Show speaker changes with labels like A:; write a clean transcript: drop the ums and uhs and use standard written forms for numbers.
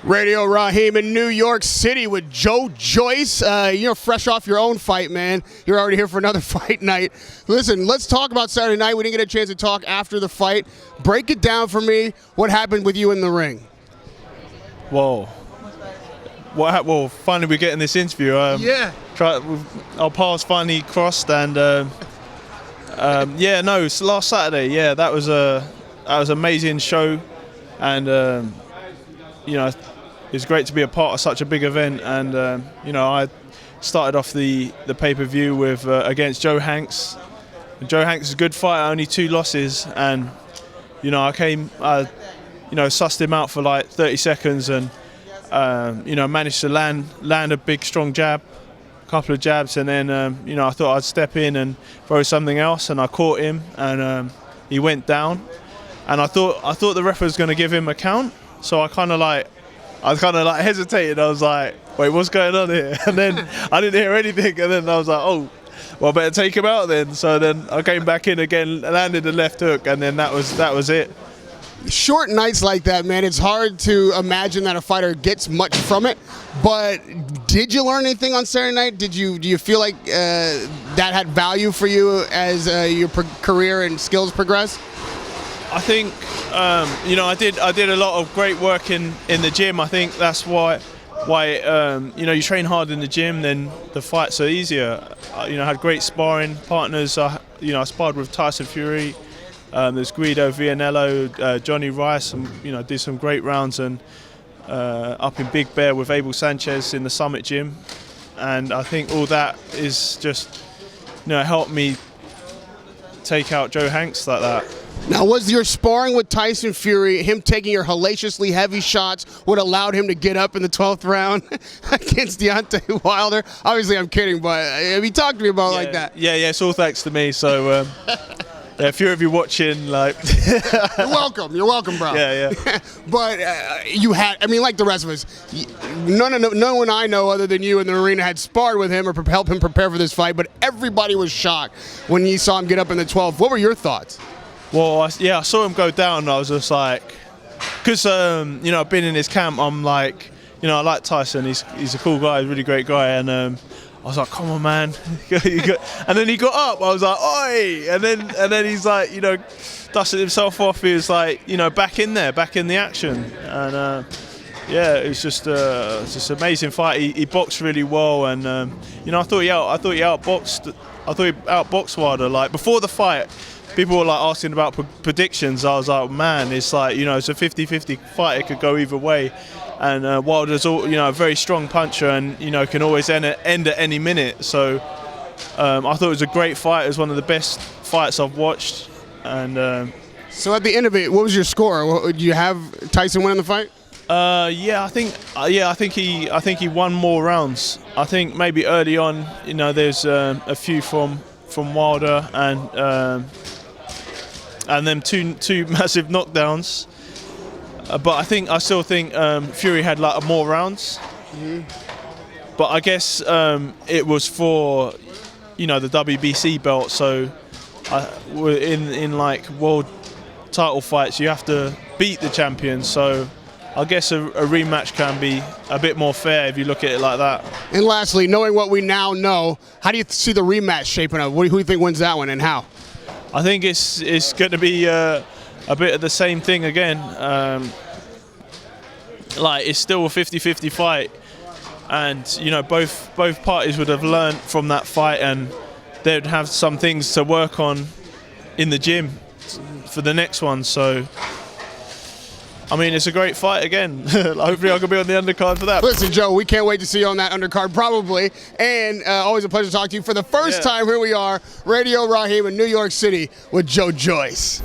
A: Radio Raheem in New York City with JOYCE. You're fresh off your own fight, man. You're already here for another fight night. Listen, let's talk about Saturday night. We didn't get a chance to talk after the fight. Break it down for me. What happened with you in the ring?
B: Whoa. Well, finally we're getting this interview.
A: Yeah.
B: Our paths finally crossed, and last Saturday. Yeah, that was an amazing show, and it's great to be a part of such a big event. And I started off the pay-per-view with against Joe Hanks. And Joe Hanks is a good fighter, only 2 losses, and I sussed him out for like 30 seconds and managed to land a big strong jab, a couple of jabs, and then I thought I'd step in and throw something else, and I caught him, and he went down, and I thought the ref was going to give him a count, so I kind of hesitated. I was like, wait, what's going on here? And then I didn't hear anything, and then I was like, oh, well, I better take him out then. So then I came back in again, landed the left hook, and then that was it.
A: Short nights like that, man, it's hard to imagine that a fighter gets much from it. But did you learn anything on Saturday night? Do you feel like that had value for you as your career and skills progress?
B: I think I did a lot of great work in the gym. I think that's why you train hard in the gym, then the fights are easier. I had great sparring partners. I sparred with Tyson Fury. There's Guido Vianello, Johnny Rice, and did some great rounds, and up in Big Bear with Abel Sanchez in the Summit Gym, and I think all that is just helped me take out Joe Hanks like that.
A: Now, was your sparring with Tyson Fury, him taking your hellaciously heavy shots, what allowed him to get up in the 12th round against Deontay Wilder? Obviously, I'm kidding, but have you talked to me about like that?
B: Yeah, it's all thanks to me. So. Yeah, if you're watching, like...
A: You're welcome, bro.
B: Yeah.
A: But you had, like the rest of us, no one I know other than you in the arena had sparred with him or helped him prepare for this fight, but everybody was shocked when you saw him get up in the 12th. What were your thoughts?
B: Well, I saw him go down, and I was just like... Because, I've been in his camp, I'm like... I like Tyson, he's a cool guy, he's a really great guy, and... I was like, come on, man. And then he got up. I was like, oi! And then he's like, dusted himself off. He was like, back in there, back in the action. And it was just an amazing fight. He boxed really well, and I thought he outboxed Wilder. Like before the fight, people were like asking about predictions. I was like, man, it's like it's a 50-50 fight. It could go either way. And Wilder's a very strong puncher, and can always end at any minute. So I thought it was a great fight. It was one of the best fights I've watched. And
A: so at the end of it, what was your score? Did you have Tyson winning the fight?
B: I think he won more rounds. I think maybe early on, there's a few from Wilder, and then two massive knockdowns. But I still think Fury had like more rounds. Mm-hmm. But I guess it was for the WBC belt. So in like world title fights, you have to beat the champion. So I guess a rematch can be a bit more fair if you look at it like that.
A: And lastly, knowing what we now know, how do you see the rematch shaping up? Who do you think wins that one, and how?
B: I think it's going to be a bit of the same thing again. It's still a 50-50 fight, and both parties would have learned from that fight, and they'd have some things to work on in the gym for the next one. So it's a great fight again. Hopefully I can be on the undercard for that.
A: Listen, Joe, we can't wait to see you on that undercard, probably. And always a pleasure to talk to you. For the first time, here we are, Radio Raheem in New York City with JOYCE.